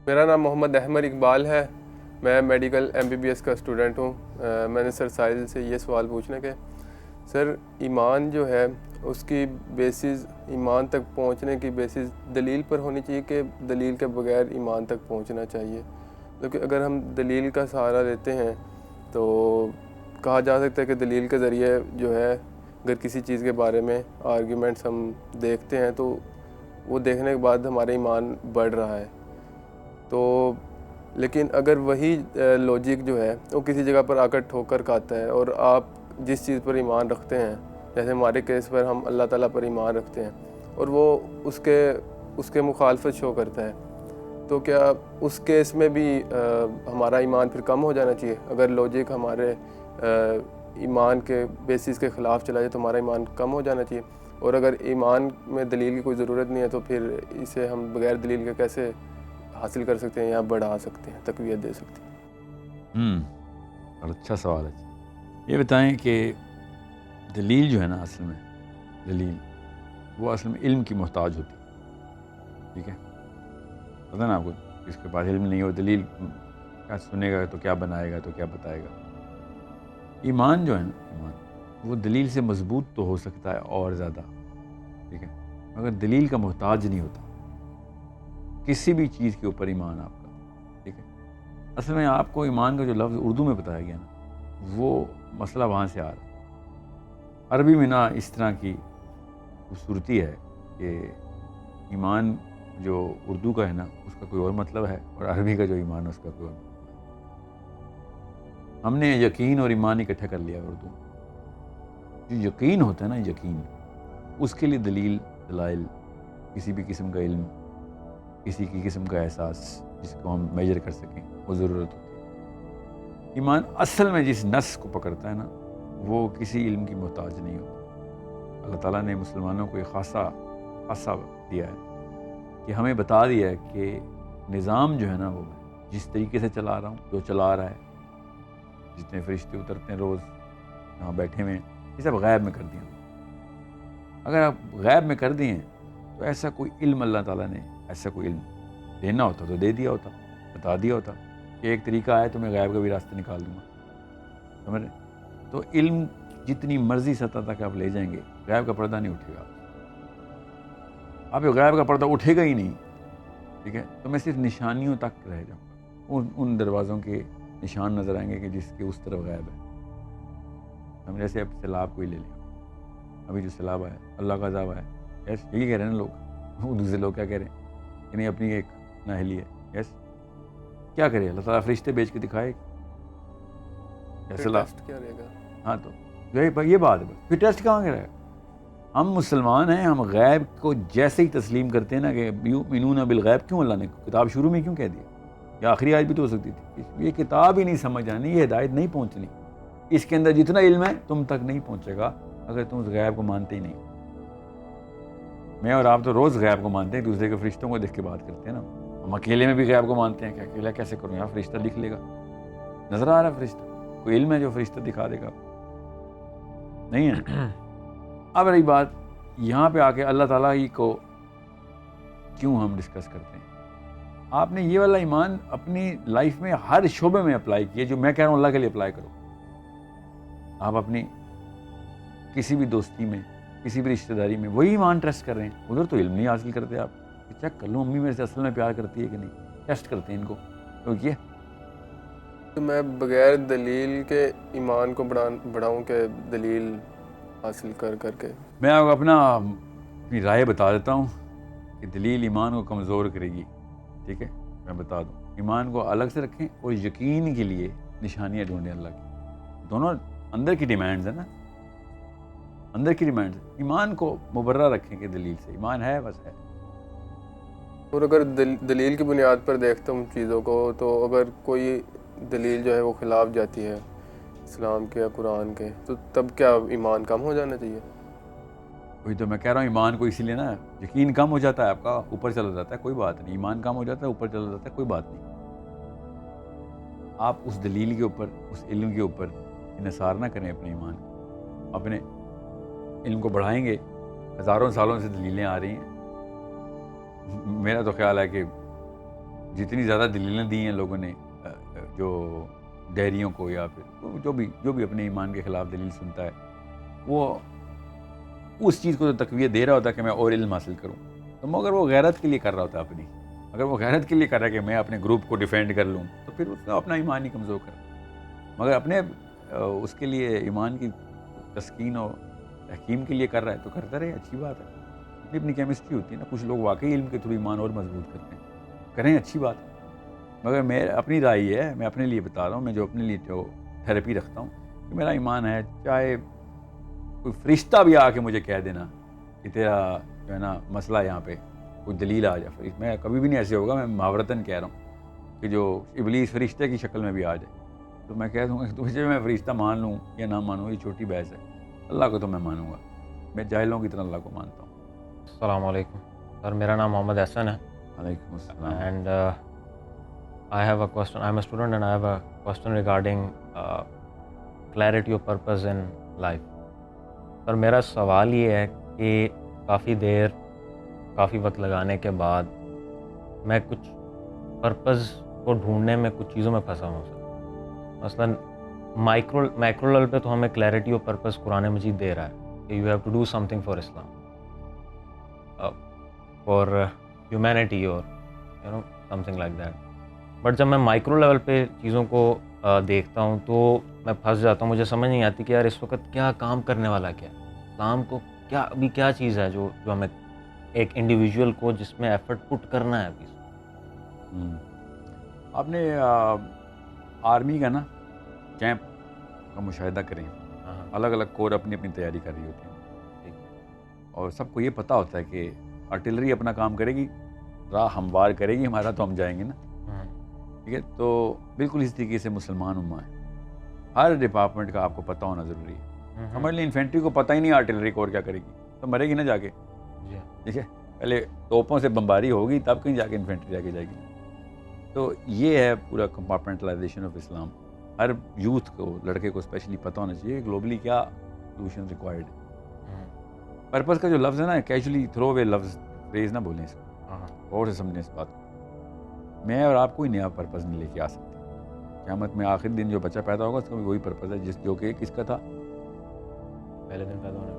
میرا نام محمد احمد اقبال ہے. میں میڈیکل MBBS کا اسٹوڈنٹ ہوں. میں نے سر ساحل سے یہ سوال پوچھنا کہ سر ایمان جو ہے اس کی بیسز، ایمان تک پہنچنے کی بیسز دلیل پر ہونی چاہیے کہ دلیل کے بغیر ایمان تک پہنچنا چاہیے؟ کیونکہ اگر ہم دلیل کا سہارا لیتے ہیں تو کہا جا سکتا ہے کہ دلیل کے ذریعے جو ہے اگر کسی چیز کے بارے میں آرگیومنٹس ہم دیکھتے ہیں تو وہ دیکھنے کے بعد ہمارا ایمان بڑھ رہا ہے. تو لیکن اگر وہی لوجک جو ہے وہ کسی جگہ پر آ کر ٹھوکر کھاتا ہے اور آپ جس چیز پر ایمان رکھتے ہیں، جیسے ہمارے کیس پر ہم اللہ تعالیٰ پر ایمان رکھتے ہیں اور وہ اس کے مخالفت شو کرتا ہے، تو کیا اس کیس میں بھی ہمارا ایمان پھر کم ہو جانا چاہیے؟ اگر لوجک ہمارے ایمان کے بیسس کے خلاف چلا جائے تو ہمارا ایمان کم ہو جانا چاہیے، اور اگر ایمان میں دلیل کی کوئی ضرورت نہیں ہے تو پھر اسے ہم بغیر دلیل کے کیسے حاصل کر سکتے ہیں یا بڑھا سکتے ہیں، تقویت دے سکتے ہیں؟ اور اچھا سوال ہے. یہ بتائیں کہ دلیل جو ہے نا، اصل میں دلیل وہ اصل میں علم کی محتاج ہوتی ہے. ٹھیک ہے، پتہ نا آپ کو، جس کے پاس علم نہیں ہو دلیل کیا سنے گا تو کیا بنائے گا تو کیا بتائے گا. ایمان جو ہے نا، ایمان وہ دلیل سے مضبوط تو ہو سکتا ہے اور زیادہ، ٹھیک ہے، مگر دلیل کا محتاج نہیں ہوتا کسی بھی چیز کے اوپر ایمان آپ کا. ٹھیک ہے، اصل میں آپ کو ایمان کا جو لفظ اردو میں بتایا گیا نا، وہ مسئلہ وہاں سے آ رہا ہے. عربی میں نا اس طرح کی خوبصورتی ہے کہ ایمان جو اردو کا ہے نا اس کا کوئی اور مطلب ہے، اور عربی کا جو ایمان ہے اس کا کوئی اور مطلب ہے. ہم نے یقین اور ایمان اکٹھا کر لیا اردو میں. جو یقین ہوتا ہے نا، یقین، اس کے لیے دلیل، دلائل، کسی بھی قسم کا علم، کسی کی قسم کا احساس جس کو ہم میجر کر سکیں، وہ ضرورت ہوتی ہے. ایمان اصل میں جس نص کو پکڑتا ہے نا وہ کسی علم کی محتاج نہیں ہوتا. اللہ تعالیٰ نے مسلمانوں کو ایک خاصا دیا ہے کہ ہمیں بتا دیا ہے کہ نظام جو ہے نا وہ جس طریقے سے چلا رہا ہوں، جو چلا رہا ہے، جتنے فرشتے اترتے ہیں روز یہاں بیٹھے ہوئے ہیں، یہ سب غیب میں کر دیا. اگر آپ غیب میں کر دیے تو ایسا کوئی علم اللہ تعالیٰ نے ایسا کوئی علم دینا ہوتا تو دے دیا ہوتا، بتا دیا ہوتا کہ ایک طریقہ ہے تو میں غیب کا بھی راستہ نکال دوں گا. سمجھ رہے؟ تو علم جتنی مرضی سطح تک آپ لے جائیں گے، غیب کا پردہ نہیں اٹھے گا. آپ غیب کا پردہ اٹھے گا ہی نہیں. ٹھیک ہے، تو میں صرف نشانیوں تک رہ جاؤں گا. ان دروازوں کے نشان نظر آئیں گے کہ جس کے اس طرف غیب ہے. ہم جیسے اب سیلاب کو ہی لے لیں، ابھی جو سیلاب آیا، اللہ کا عذاب آیا، یس یہی کہہ رہے ہیں نا لوگ. وہ دوسرے لوگ کیا کہہ رہے ہیں کہ نہیں اپنی ایک نااہلی ہے. یس کیا کرے اللہ تعالیٰ؟ فرشتے بیچ کے دکھائے ٹیسٹ کیا رہے گا؟ ہاں، تو یہ بات ہے. پھر ٹیسٹ کہاں کے رہے؟ ہم مسلمان ہیں، ہم غیب کو جیسے ہی تسلیم کرتے ہیں نا کہ یؤمنون بالغیب. کیوں اللہ نے کتاب شروع میں کیوں کہہ دیا؟ یا آخری آیت بھی تو ہو سکتی تھی. یہ کتاب ہی نہیں سمجھ آنی، یہ ہدایت نہیں پہنچنی. اس کے اندر جتنا علم ہے تم تک نہیں پہنچے گا اگر تم اس غیب کو مانتے ہی نہیں. میں اور آپ تو روز غیب کو مانتے ہیں، دوسرے کے فرشتوں کو دیکھ کے بات کرتے ہیں نا. ہم اکیلے میں بھی غیب کو مانتے ہیں کہ اکیلا کیسے کروں یار، فرشتہ لکھ لے گا، نظر آ رہا ہے فرشتہ، کوئی علم ہے جو فرشتہ دکھا دے گا؟ نہیں ہے. اب رہی بات یہاں پہ آ کے اللہ تعالیٰ ہی کو کیوں ہم ڈسکس کرتے ہیں. آپ نے یہ والا ایمان اپنی لائف میں ہر شعبے میں اپلائی کیے. جو میں کہہ رہا ہوں اللہ کے لیے اپلائی کرو. آپ اپنی کسی بھی دوستی میں، کسی بھی رشتہ داری میں وہی ایمان ٹیسٹ کر رہے ہیں. ادھر تو علم نہیں حاصل کرتے. آپ چیک کر لوں امی میرے سے اصل میں پیار کرتی ہے کہ نہیں، ٹیسٹ کرتے ہیں ان کو. کیونکہ تو میں بغیر دلیل کے ایمان کو بڑھاؤں کہ دلیل حاصل کر کے؟ میں آپ کو اپنی رائے بتا دیتا ہوں کہ دلیل ایمان کو کمزور کرے گی. ٹھیک ہے، میں بتا دوں. ایمان کو الگ سے رکھیں اور یقین کے لیے نشانیاں ڈھونڈیں اللہ کی. دونوں اندر کی ڈیمانڈز ہیں نا، اندر کی ڈیمانڈز. ایمان کو مبرہ رکھیں کہ دلیل سے ایمان ہے، بس ہے. اور اگر دلیل کی بنیاد پر دیکھتا ہوں چیزوں کو، تو اگر کوئی دلیل جو ہے وہ خلاف جاتی ہے اسلام کے یا قرآن کے، تو تب کیا ایمان کم ہو جانا چاہیے؟ وہی تو میں کہہ رہا ہوں، ایمان کو اسی لیے نا یقین کم ہو جاتا ہے آپ کا، اوپر چلا جاتا ہے، کوئی بات نہیں. ایمان کم ہو جاتا ہے، اوپر چلا جاتا ہے، کوئی بات نہیں. آپ اس دلیل کے اوپر، اس علم کے اوپر انحصار نہ کریں اپنے ایمان کو. اپنے علم کو بڑھائیں گے. ہزاروں سالوں سے دلیلیں آ رہی ہیں. میرا تو خیال ہے کہ جتنی زیادہ دلیلیں دی ہیں لوگوں نے جو ڈیریوں کو یا پھر جو بھی اپنے ایمان کے خلاف دلیل سنتا ہے وہ اس چیز کو تقویت دے رہا ہوتا ہے کہ میں اور علم حاصل کروں. تو مگر وہ غیرت کے لیے کر رہا ہوتا ہے اپنی. اگر وہ غیرت کے لیے کر رہا ہے کہ میں اپنے گروپ کو ڈیفینڈ کر لوں تو پھر اس کا اپنا ایمان ہی کمزور کر. مگر اپنے اس کے لیے ایمان کی تسکین اور تحکیم کے لیے کر رہا ہے تو کرتا رہے, اچھی بات ہے. اپنی کیمسٹری ہوتی ہے نا, کچھ لوگ واقعی علم کے تھرو ایمان اور مضبوط کرتے ہیں, کریں, اچھی بات ہے. مگر میں اپنی رائے یہ ہے, میں اپنے لیے بتا رہا ہوں, میں جو اپنے لیے جو تھیراپی رکھتا ہوں کہ میرا ایمان ہے, چاہے کوئی فرشتہ بھی آ کے مجھے کہہ دینا کہ تیرا جو ہے نا مسئلہ یہاں پہ کوئی دلیل آ جائے, میں کبھی بھی نہیں ایسے ہوگا, میں محاورتاً کہہ رہا ہوں کہ جو ابلیس فرشتے کی شکل میں بھی آ جائے تو میں کہہ دوں گا کہ تجھے میں فرشتہ مان لوں یا نہ مانوں یہ چھوٹی بحث ہے, اللہ کو تو میں مانوں گا, میں جاہلوں کی طرح اللہ کو مانتا ہوں. السلام علیکم سر, میرا نام محمد احسن ہے. وعلیکم السلام. And I have a question. I'm a student and I have a question regarding clarity of purpose in life. سر میرا سوال یہ ہے کہ کافی وقت لگانے کے بعد میں کچھ پرپز کو ڈھونڈنے میں کچھ چیزوں میں پھنسا ہوں سر. مثلاً مائکرو لیول پہ تو ہمیں کلیئرٹی آف پرپز قرآن مجید دے رہا ہے کہ you have to do something for Islam, for humanity اور you know something like that. But جب میں مائکرو لیول پہ چیزوں کو دیکھتا ہوں تو میں پھنس جاتا ہوں, مجھے سمجھ نہیں آتی کہ یار اس وقت کیا کام کرنے والا کیا ہے, اسلام کو کیا چیز ہے جو ہمیں ایک انڈیویجول کو جس میں ایفرٹ پٹ کرنا ہے. ابھی آپ نے آرمی کا نا کیمپ کا مشاہدہ کریں, الگ الگ کور اپنی تیاری کر رہی ہوتی ہیں اور سب کو یہ پتہ ہوتا ہے کہ آرٹلری اپنا کام کرے گی, راہ ہموار کرے گی ہمارا, تو ہم جائیں گے نا, ٹھیک ہے. تو بالکل اس طریقے سے مسلمان امہ ہے, ہر ڈپارٹمنٹ کا آپ کو پتہ ہونا ضروری ہے. سمجھ لیں انفینٹری کو پتہ ہی نہیں آرٹلری کور کیا کرے گی تو مرے گی نا جا کے, ٹھیک ہے. پہلے توپوں سے بمباری ہوگی تب کہیں جا کے انفینٹری جا کے جائے گی. تو یہ ہے پورا compartmentalisation of Islam. Hare youth کو, لڑکے کو اسپیشلی پتہ ہونا چاہیے گلوبلی کیا سولوشن ریکوائرڈ ہے. پرپز کا جو لفظ ہے نا, کیجولی تھرو اوے لفظ فریز نہ بولیں اس کو, اور سے سمجھیں اس بات کو. میں اور آپ کوئی نیا پرپز نہیں لے کے آ سکتے. قیامت میں آخری دن جو بچہ پیدا ہوگا اس کا بھی وہی پرپز ہے جو کہ کس کا تھا, پہلے دن پیدا ہونے.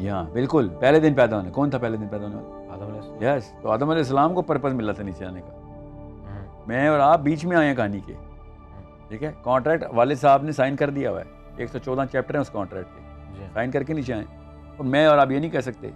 یہاں بالکل پہلے دن پیدا ہونے. کون تھا پہلے دن پیدا ہونے والا؟ آدم علیہ السلام. یس, تو آدم علیہ السلام کو پرپز ملا تھا نیچے آنے کا. میں اور آپ بیچ میں آئے ہیں کہانی کے, ٹھیک ہے. کانٹریکٹ والد صاحب نے سائن کر دیا ہوا ہے, 114 چیپٹر ہیں اس کانٹریکٹ کے, سائن کر کے نیچے آئے. اور میں اور آپ یہ نہیں کہہ سکتے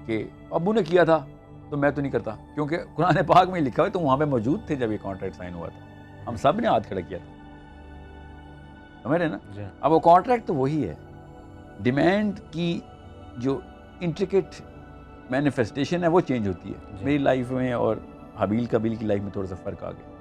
کہ ابو نے کیا تھا تو میں تو نہیں کرتا, کیونکہ قرآن پاک میں لکھا ہے تو وہاں پہ موجود تھے جب یہ کانٹریکٹ سائن ہوا تھا. ہم سب نے ہاتھ کھڑا کیا تھا, سمجھ رہے نا. اب وہ کانٹریکٹ تو وہی ہے, ڈیمانڈ کی جو انٹریکیٹ مینیفیسٹیشن ہے وہ چینج ہوتی ہے. میری لائف میں اور حابیل قابیل کی لائف میں تھوڑا سا فرق آ گیا.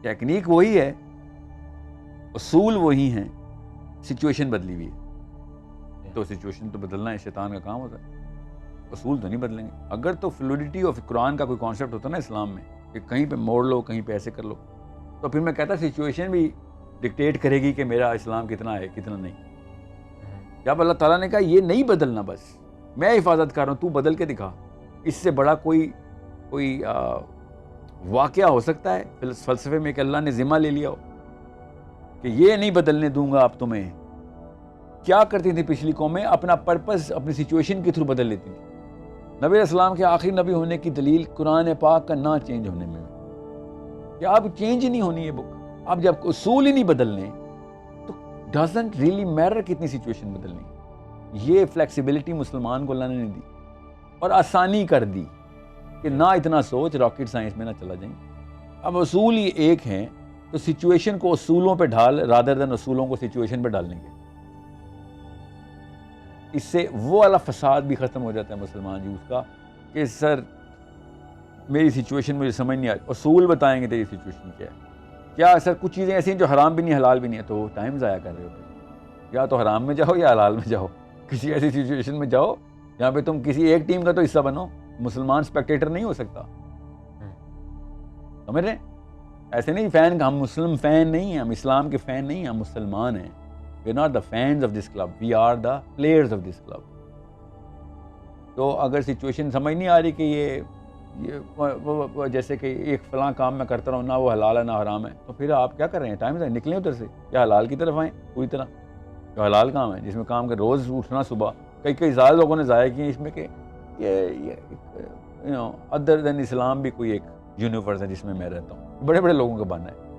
ٹیکنیک وہی ہے, اصول وہی ہیں, سچویشن بدلی ہوئی ہے. تو سچویشن تو بدلنا ہے, شیطان کا کام ہوتا ہے, اصول تو نہیں بدلیں گے. اگر تو فلوڈیٹی آف قرآن کا کوئی کانسیپٹ ہوتا ہے نا اسلام میں کہ کہیں پہ موڑ لو, کہیں پہ ایسے کر لو, تو پھر میں کہتا سچویشن بھی ڈکٹیٹ کرے گی کہ میرا اسلام کتنا ہے کتنا نہیں. جب اللہ تعالیٰ نے کہا یہ نہیں بدلنا, بس میں حفاظت کر رہا ہوں, تو بدل کے دکھا. اس سے بڑا کوئی واقعہ ہو سکتا ہے فلسفے میں کہ اللہ نے ذمہ لے لیا ہو کہ یہ نہیں بدلنے دوں گا آپ تمہیں. کیا کرتی تھی پچھلی قومیں, اپنا پرپز اپنی سچویشن کے تھرو بدل لیتی تھی. نبی علیہ السلام کے آخری نبی ہونے کی دلیل قرآن پاک کا نہ چینج ہونے میں, کہ اب چینج ہی نہیں ہونی ہے بک. اب جب اصول ہی نہیں بدلنے تو ڈزنٹ ریئلی میٹر کتنی سچویشن بدلنی. یہ فلیکسیبلٹی مسلمان کو اللہ نے نہیں دی اور آسانی کر دی کہ نہ اتنا سوچ, راکٹ سائنس میں نہ چلا جائیں. اب اصول ہی ایک ہیں تو سچویشن کو اصولوں پہ ڈھال رادر دین اصولوں کو سچویشن پہ ڈالنے کے. اس سے وہ والا فساد بھی ختم ہو جاتا ہے مسلمان یوتھ کا کہ سر میری سچویشن مجھے سمجھ نہیں آئی, اصول بتائیں گے تیری سچویشن کیا ہے. کیا سر کچھ چیزیں ایسی ہیں جو حرام بھی نہیں حلال بھی نہیں ہے, تو ٹائم ضائع کر رہے ہو. یا تو حرام میں جاؤ یا حلال میں جاؤ, کسی ایسی سچویشن میں جاؤ جہاں پہ تم کسی ایک ٹیم کا تو حصہ بنو. مسلمان اسپیکٹیٹر نہیں ہو سکتا, سمجھ رہے ہیں. ایسے نہیں فین, ہم مسلم فین نہیں ہیں, ہم اسلام کے فین نہیں ہیں, ہم مسلمان ہیں. We are not the fans of this club, we are the players of this club. تو اگر سچویشن سمجھ نہیں آ رہی کہ یہ وہ جیسے کہ ایک فلاں کام میں کرتا رہا ہوں، نہ وہ حلال ہے نہ حرام ہے، تو پھر آپ کیا کر رہے ہیں؟ ٹائم سے نکلیں ادھر سے، یا حلال کی طرف آئیں پوری طرح. جو حلال کام ہے جس میں کام کر روز اٹھنا صبح، کئی زیادہ لوگوں نے ضائع کیے اس میں کہ ادر دین اسلام بھی کوئی ایک یونیورس ہے جس میں رہتا ہوں. بڑے بڑے لوگوں کا بننا ہے.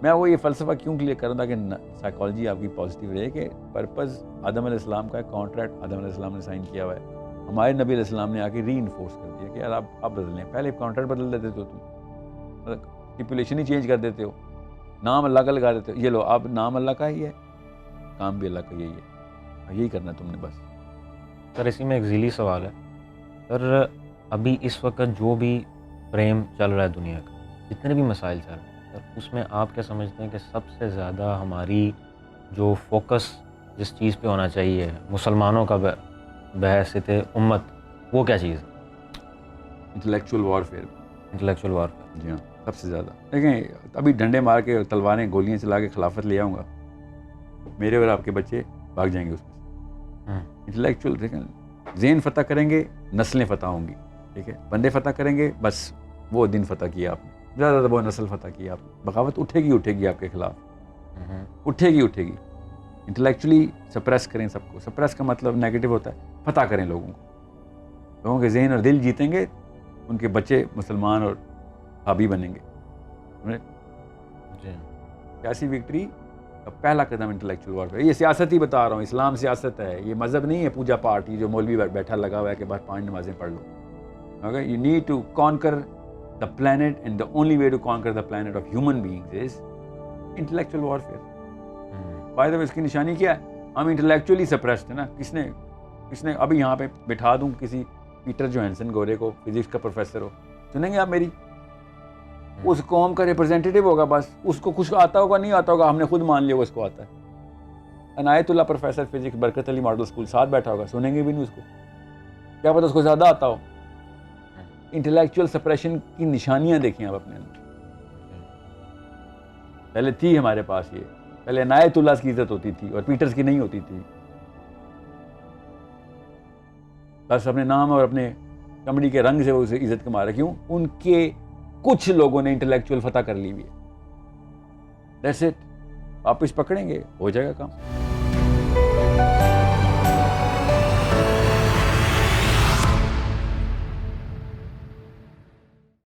میں وہ یہ فلسفہ کیوں کلیئر کر رہا تھا کہ سائیکالوجی آپ کی پازیٹیو رہے کہ پرپز آدم علیہ السلام کا کانٹریکٹ آدم علیہ السلام نے سائن کیا ہوا ہے. ہمارے نبی علیہ السلام نے آ کے ری انفورس کر دیا کہ یار آپ بدل لیں. پہلے کانٹریکٹ بدل دیتے ہو تم، اسٹیپولیشن ہی چینج کر دیتے ہو، نام اللہ کا لگا دیتے ہو. یہ لو اب نام اللہ کا ہی ہے، کام بھی اللہ کا یہی ہے، یہی کرنا تم نے بس. سر اسی میں ایک ذیلی سوال ہے. سر ابھی اس وقت جو بھی فریم چل رہا ہے دنیا کا، جتنے بھی مسائل چل رہے ہیں سر، اس میں آپ کیا سمجھتے ہیں کہ سب سے زیادہ ہماری جو فوکس جس چیز پہ ہونا چاہیے مسلمانوں کا بحیثیت امت، وہ کیا چیز ہے؟ Intellectual warfare. انٹلیکچوئل وار. جی ہاں، سب سے زیادہ. دیکھیں ابھی ڈنڈے مار کے تلواریں گولیاں چلا کے خلافت لے آؤں گا، میرے اور آپ کے بچے بھاگ جائیں گے اس میں. انٹلیکچوئل دیکھیں، ذہن فتح کریں گے نسلیں فتح ہوں گی. ٹھیک ہے، بندے فتح کریں گے بس وہ دن فتح کیا آپ نے، زیادہ زیادہ وہ نسل فتح کی آپ نے. بغاوت اٹھے گی آپ کے خلاف، اٹھے گی. انٹلیکچولی سپریس کریں سب کو. سپریس کا مطلب نیگیٹو ہوتا ہے، فتح کریں لوگوں کو. لوگوں کے ذہن اور دل جیتیں گے، ان کے بچے مسلمان اور حابی بنیں گے. سیاسی وکٹری کا پہلا قدم انٹلیکچوئل وارفیئر. یہ سیاست ہی بتا رہا ہوں، اسلام سیاست ہے، یہ مذہب نہیں ہے پوجا پاٹ جو مولوی بیٹھا لگا ہوا ہے کہ بس 5 نمازیں پڑھ لو. Okay? You need to conquer the planet, and the only way to conquer the planet of human beings is intellectual warfare. By the way, اس کی نشانی کیا ہے؟ ہم انٹلیکچولی سپریسڈ ہیں نا. کس نے ابھی یہاں پہ بٹھا دوں کسی پیٹر جوہنسن گورے کو، فزکس کا پروفیسر ہو، سنیں گے آپ میری؟ اس قوم کا ریپرزینٹیٹیو ہوگا، بس اس کو کچھ آتا ہوگا نہیں آتا ہوگا، ہم نے خود مان لیا وہ اس کو آتا ہے. عنایت اللہ پروفیسر فزکس برکت علی ماڈل اسکول ساتھ بیٹھا ہوگا، سنیں گے بھی نہیں اس کو، کیا پتہ اس کو زیادہ آتا ہو. انٹلیکچوئل سپریشن کی نشانیاں دیکھیں آپ اپنے اندر. پہلے تھی ہمارے پاس یہ، پہلے عنایت اللہ کی عزت ہوتی تھی اور پیٹرز کی نہیں ہوتی تھی. بس اپنے نام اور اپنے کمڑی کے رنگ سے وہ اسے عزت کما رہے. کیوں؟ ان کے کچھ لوگوں نے انٹلیکچوئل فتح کر لی ہوئی ہے. That's it. واپس پکڑیں گے، ہو جائے گا کام.